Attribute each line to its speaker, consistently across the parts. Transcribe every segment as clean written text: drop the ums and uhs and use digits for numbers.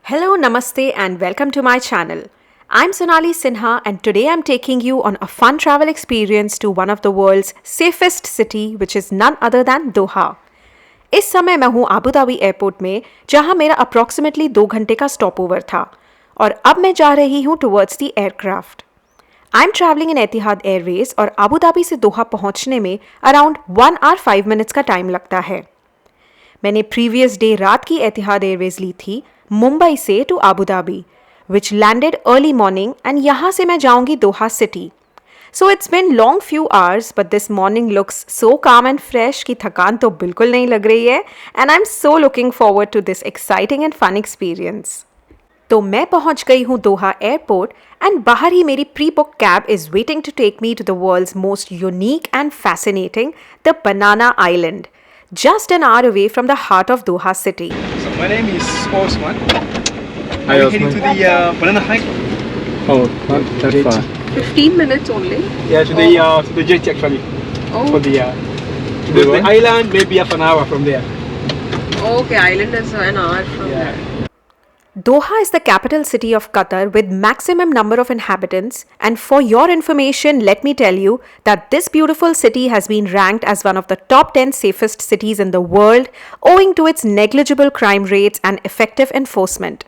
Speaker 1: Hello, Namaste, and welcome to my channel. I'm Sonali Sinha, and today I'm taking you on a fun travel experience to one of the world's safest city, which is none other than Doha. इस समय मैं हूँ Abu Dhabi airport में, जहाँ मेरा approximately 2 घंटे का stop over था, और अब मैं जा रही हूँ towards the aircraft. I am travelling in Etihad Airways और आबू धाबी से दोहा पहुँचने में अराउंड 1 आवर 5 मिनट्स का टाइम लगता है. मैंने प्रीवियस डे रात की एतिहाद एयरवेज ली थी मुंबई से to Abu Dhabi, which landed early morning, and यहाँ से मैं जाऊँगी Doha city. So it's been long few hours but this morning looks so calm and fresh कि थकान तो बिल्कुल नहीं लग रही है, and I am so looking forward to this exciting and fun experience. तो मैं पहुंच गई हूँ दोहा एयरपोर्ट, एंड बाहर ही मेरी pre book cab is waiting to take me to the world's most unique and fascinating the banana island, just an hour away from the heart of Doha city.
Speaker 2: So my name is Osman.
Speaker 3: Hi,
Speaker 2: We're
Speaker 3: Osman.
Speaker 2: heading to the banana hike.
Speaker 3: Oh, not that far.
Speaker 4: 15 minutes only.
Speaker 2: Yeah, to the jetty actually.
Speaker 4: Oh,
Speaker 2: For the the island, maybe half an hour from there.
Speaker 4: okay. Island is an hour from
Speaker 2: Yeah.
Speaker 4: there.
Speaker 1: Doha is the capital city of Qatar with maximum number of inhabitants, and for your information, let me tell you that this beautiful city has been ranked as one of the top 10 safest cities in the world owing to its negligible crime rates and effective enforcement.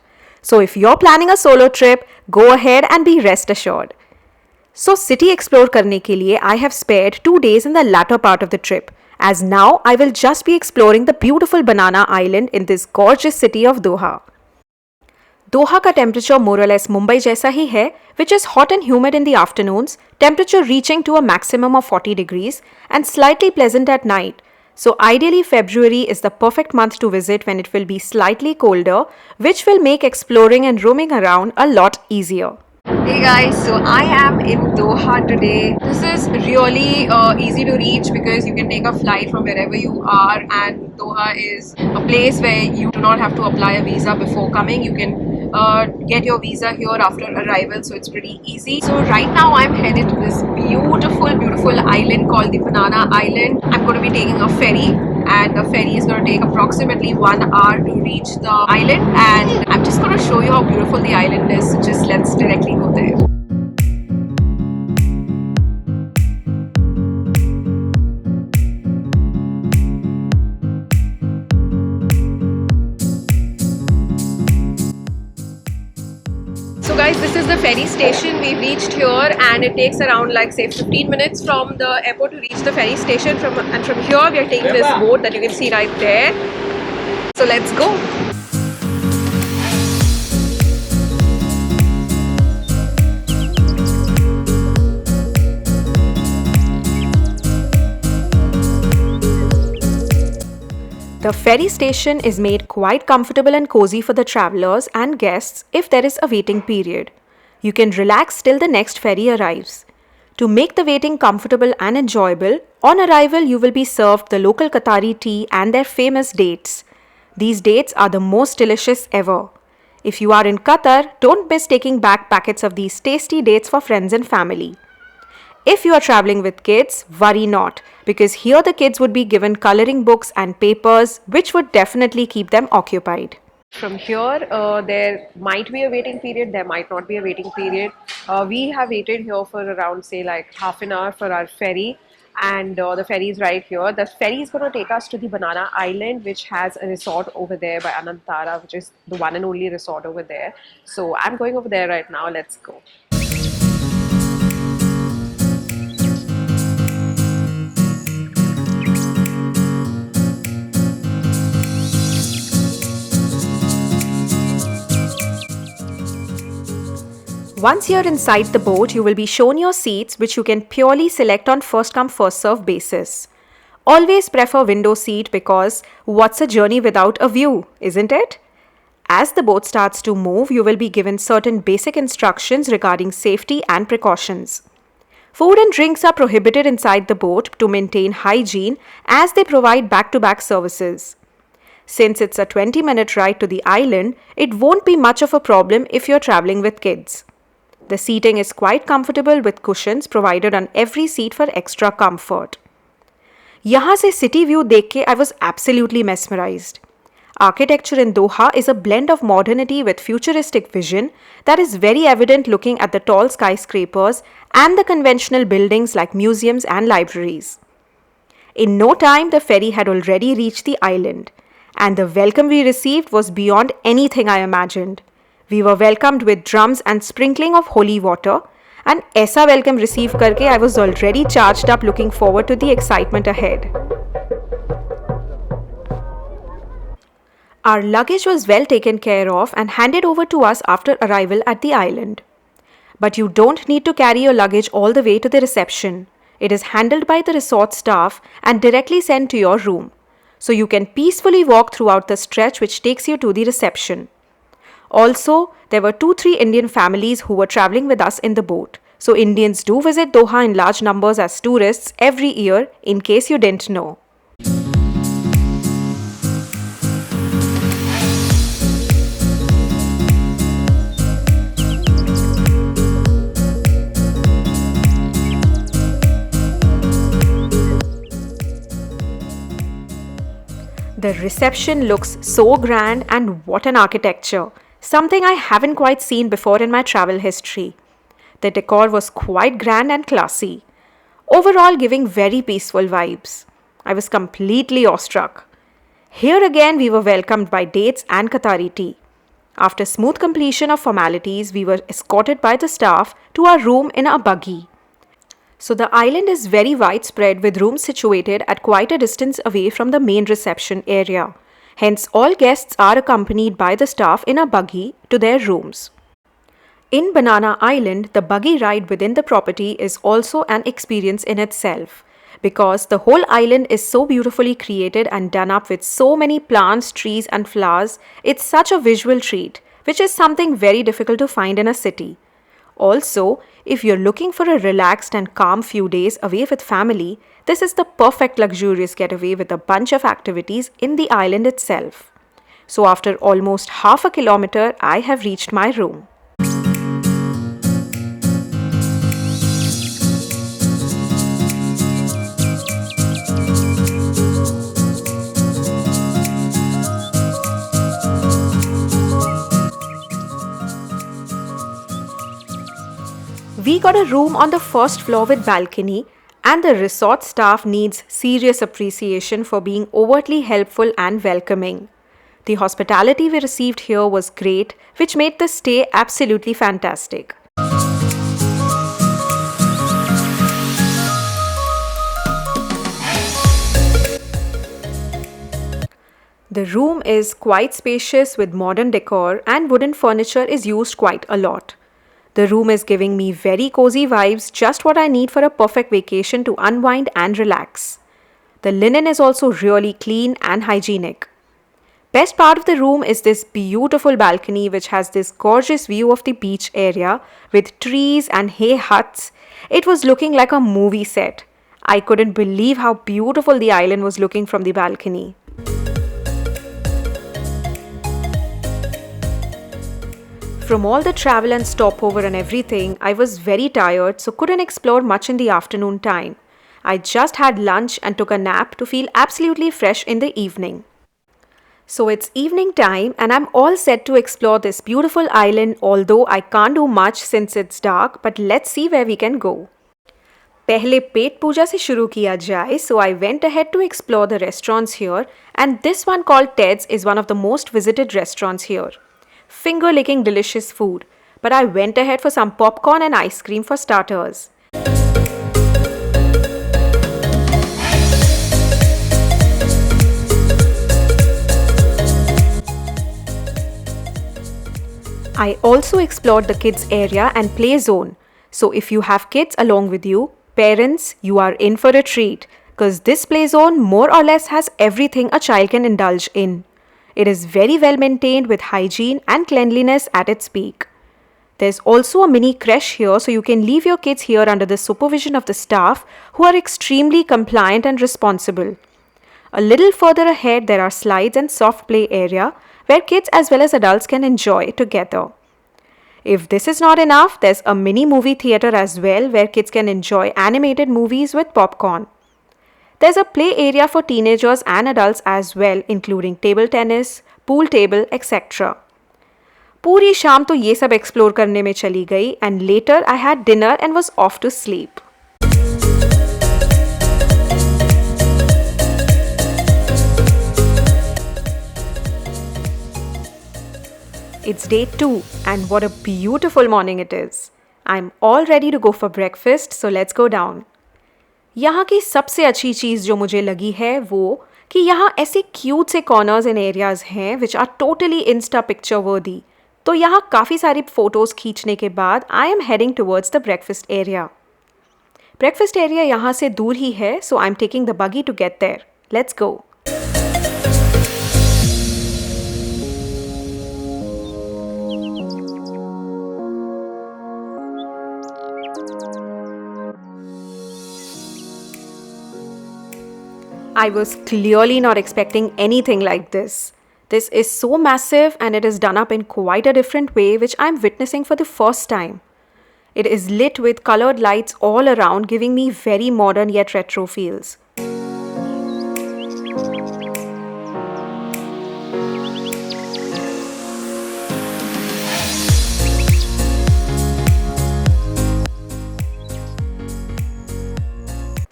Speaker 1: So if you're planning a solo trip, go ahead and be rest assured. So city explore करने के लिए I have spared 2 days in the latter part of the trip, as now I will just be exploring the beautiful Banana Island in this gorgeous city of Doha. दोहा का temperature मोर और less Mumbai जैसा ही है, which is hot and humid in the afternoons, temperature reaching to a maximum of 40 degrees and slightly pleasant at night. So ideally February is the perfect month to visit when it will be slightly colder, which will make exploring and roaming around a lot easier.
Speaker 4: Hey guys, so I am in Doha today. This is really easy to reach because you can take a flight from wherever you are, and Doha is a place where you do not have to apply a visa before coming. You can get your visa here after arrival, so it's pretty easy. So right now I'm headed to this beautiful island called the Banana Island. I'm going to be taking a ferry, and the ferry is going to take approximately 1 hour to reach the island, and I'm just going to show you how beautiful the island is. So just let's directly go there. So guys, this is the ferry station. We've reached here, and it takes around like say 15 minutes from the airport to reach the ferry station. From here we are taking this boat that you can see right there. So let's go.
Speaker 1: The ferry station is made quite comfortable and cozy for the travelers and guests if there is a waiting period. You can relax till the next ferry arrives. To make the waiting comfortable and enjoyable, on arrival you will be served the local Qatari tea and their famous dates. These dates are the most delicious ever. If you are in Qatar, don't miss taking back packets of these tasty dates for friends and family. If you are traveling with kids, worry not, because here the kids would be given coloring books and papers, which would definitely keep them occupied.
Speaker 4: From here, there might be a waiting period, there might not be a waiting period. We have waited here for around say like half an hour for our ferry, and the ferry is right here. The ferry is going to take us to the Banana Island, which has a resort over there by Anantara, which is the one and only resort over there. So I'm going over there right now. Let's go.
Speaker 1: Once you're inside the boat, you will be shown your seats, which you can purely select on first come first serve basis. Always prefer window seat because what's a journey without a view, isn't it? As the boat starts to move, you will be given certain basic instructions regarding safety and precautions. Food and drinks are prohibited inside the boat to maintain hygiene, as they provide back-to-back services. Since it's a 20-minute ride to the island, it won't be much of a problem if you're traveling with kids. The seating is quite comfortable with cushions provided on every seat for extra comfort. यहाँ से city view देख के I was absolutely mesmerized. Architecture in Doha is a blend of modernity with futuristic vision that is very evident looking at the tall skyscrapers and the conventional buildings like museums and libraries. In no time, the ferry had already reached the island, and the welcome we received was beyond anything I imagined. We were welcomed with drums and sprinkling of holy water, and aisa welcome receive karke I was already charged up looking forward to the excitement ahead. Our luggage was well taken care of and handed over to us after arrival at the island. But you don't need to carry your luggage all the way to the reception. It is handled by the resort staff and directly sent to your room. So you can peacefully walk throughout the stretch which takes you to the reception. Also, there were 2-3 Indian families who were traveling with us in the boat. So Indians do visit Doha in large numbers as tourists every year, in case you didn't know. The reception looks so grand, and what an architecture! Something I haven't quite seen before in my travel history. The decor was quite grand and classy, overall giving very peaceful vibes. I was completely awestruck. Here again we were welcomed by dates and Qatari tea. After smooth completion of formalities, we were escorted by the staff to our room in a buggy. So the island is very widespread with rooms situated at quite a distance away from the main reception area. Hence, all guests are accompanied by the staff in a buggy to their rooms. In Banana Island, the buggy ride within the property is also an experience in itself, because the whole island is so beautifully created and done up with so many plants, trees and flowers. It's such a visual treat, which is something very difficult to find in a city. Also, if you're looking for a relaxed and calm few days away with family, this is the perfect luxurious getaway with a bunch of activities in the island itself. So after almost half a kilometer, I have reached my room. We got a room on the first floor with balcony, and the resort staff needs serious appreciation for being overtly helpful and welcoming. The hospitality we received here was great, which made the stay absolutely fantastic. The room is quite spacious with modern decor, and wooden furniture is used quite a lot. The room is giving me very cozy vibes, just what I need for a perfect vacation to unwind and relax. The linen is also really clean and hygienic. Best part of the room is this beautiful balcony which has this gorgeous view of the beach area with trees and hay huts. It was looking like a movie set. I couldn't believe how beautiful the island was looking from the balcony. From all the travel and stopover and everything, I was very tired, so couldn't explore much in the afternoon time. I just had lunch and took a nap to feel absolutely fresh in the evening. So it's evening time and I'm all set to explore this beautiful island, although I can't do much since it's dark, but let's see where we can go. पहले पेट पूजा से शुरू किया जाए, so I went ahead to explore the restaurants here, and this one called Ted's is one of the most visited restaurants here. Finger-licking delicious food, but I went ahead for some popcorn and ice cream for starters. I also explored the kids area and play zone. So if you have kids along with you, parents, you are in for a treat, because this play zone more or less has everything a child can indulge in. It is very well maintained with hygiene and cleanliness at its peak. There's also a mini creche here, so you can leave your kids here under the supervision of the staff who are extremely compliant and responsible. A little further ahead, there are slides and soft play area where kids as well as adults can enjoy together. If this is not enough, there's a mini movie theater as well where kids can enjoy animated movies with popcorn. There's a play area for teenagers and adults as well, including table tennis, pool table, etc. पूरी शाम तो ये सब explore करने में चली गई and later I had dinner and was off to sleep. It's day 2 and what a beautiful morning it is. I'm all ready to go for breakfast, so let's go down. यहाँ की सबसे अच्छी चीज़ जो मुझे लगी है वो कि यहाँ ऐसे क्यूट से कॉर्नर्स एंड एरियाज़ हैं which are totally insta picture worthy. तो यहाँ काफ़ी सारी फ़ोटोज़ खींचने के बाद I am heading towards the breakfast area. Breakfast area यहाँ से दूर ही है, so I am taking the buggy to get there. Let's go. I was clearly not expecting anything like this. This is so massive and it is done up in quite a different way which I am witnessing for the first time. It is lit with colored lights all around, giving me very modern yet retro feels.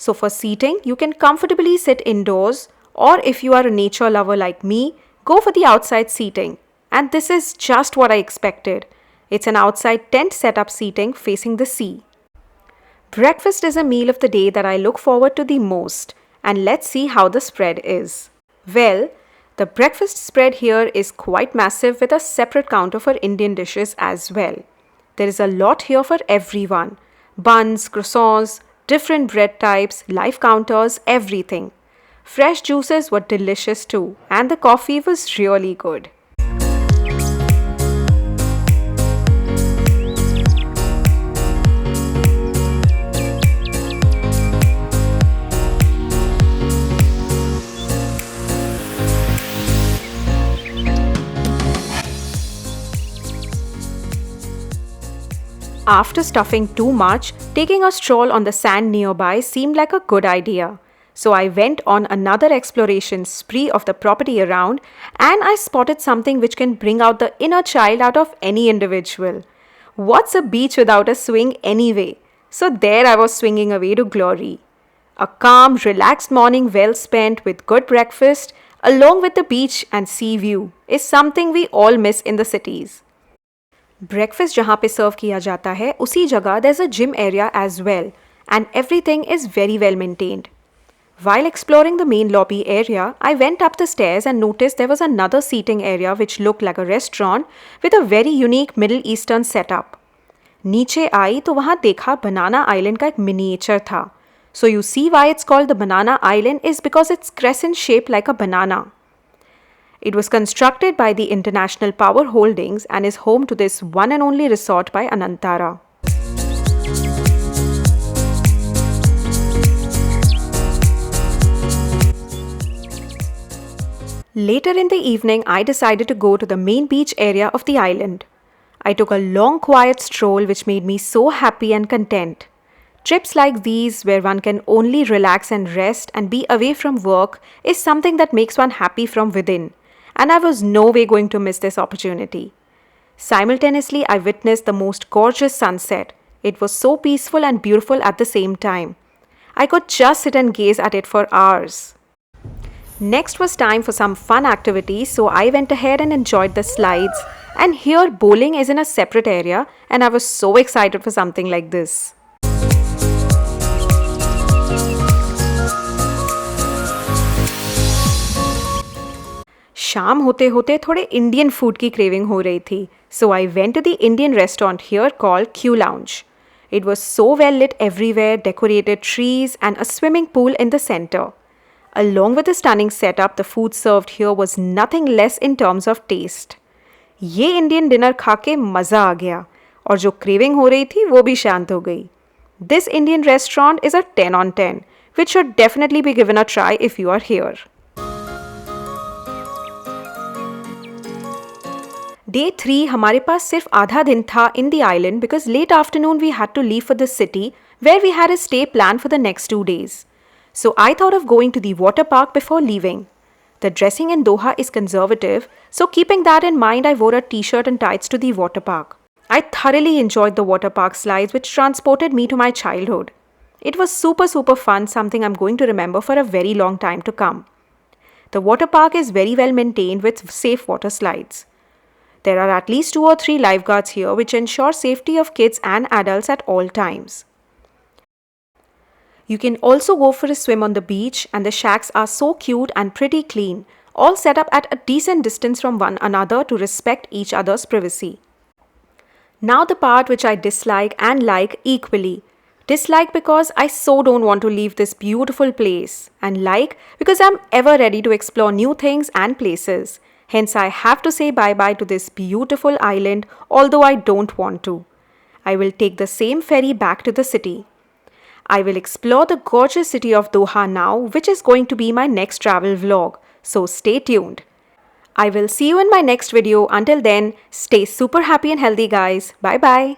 Speaker 1: So for seating, you can comfortably sit indoors, or if you are a nature lover like me, go for the outside seating. And this is just what I expected. It's an outside tent setup seating facing the sea. Breakfast is a meal of the day that I look forward to the most, and let's see how the spread is. Well, the breakfast spread here is quite massive with a separate counter for Indian dishes as well. There is a lot here for everyone. Buns, croissants, different bread types, live counters, everything. Fresh juices were delicious too, and the coffee was really good. After stuffing too much, taking a stroll on the sand nearby seemed like a good idea. So I went on another exploration spree of the property around and I spotted something which can bring out the inner child out of any individual. What's a beach without a swing anyway? So there I was swinging away to glory. A calm, relaxed morning well spent with good breakfast along with the beach and sea view is something we all miss in the cities. Breakfast जहाँ पे सर्व किया जाता है उसी जगह there's a gym area as well and everything is very well maintained. While exploring the main lobby area, I went up the stairs and noticed there was another seating area which looked like a restaurant with a very unique Middle Eastern setup. नीचे आई तो वहाँ देखा Banana Island का एक miniature था. So you see why it's called the Banana Island is because it's crescent shaped like a banana. It was constructed by the International Power Holdings and is home to this one and only resort by Anantara. Later in the evening, I decided to go to the main beach area of the island. I took a long quiet stroll which made me so happy and content. Trips like these where one can only relax and rest and be away from work is something that makes one happy from within. And I was no way going to miss this opportunity. Simultaneously, I witnessed the most gorgeous sunset. It was so peaceful and beautiful at the same time. I could just sit and gaze at it for hours. Next was time for some fun activities, so I went ahead and enjoyed the slides. And here, bowling is in a separate area, and I was so excited for something like this. शाम होते होते थोड़े Indian food की craving हो रही थी, so I went to the Indian restaurant here called Q lounge. It was so well lit everywhere, decorated trees and a swimming pool in the center. Along with the stunning setup, the food served here was nothing less in terms of taste. ये Indian dinner खा के मज़ा आ गया और जो craving हो रही थी वो भी शांत हो गई. This Indian restaurant is a 10 on 10, which should definitely be given a try if you are here. Day 3 हमारे पास सिर्फ आधा दिन था in the island because late afternoon we had to leave for the city where we had a stay planned for the next 2 days. So I thought of going to the water park before leaving. The dressing in Doha is conservative, so keeping that in mind, I wore a t-shirt and tights to the water park. I thoroughly enjoyed the water park slides, which transported me to my childhood. It was super fun, something I'm going to remember for a very long time to come. The water park is very well maintained with safe water slides. There are at least 2 or 3 lifeguards here which ensure safety of kids and adults at all times. You can also go for a swim on the beach, and the shacks are so cute and pretty clean, all set up at a decent distance from one another to respect each other's privacy. Now the part which I dislike and like equally. Dislike because I so don't want to leave this beautiful place, and like because I'm ever ready to explore new things and places. Hence I have to say bye-bye to this beautiful island, although I don't want to. I will take the same ferry back to the city. I will explore the gorgeous city of Doha now, which is going to be my next travel vlog, so stay tuned. I will see you in my next video. Until then, stay super happy and healthy guys. Bye bye.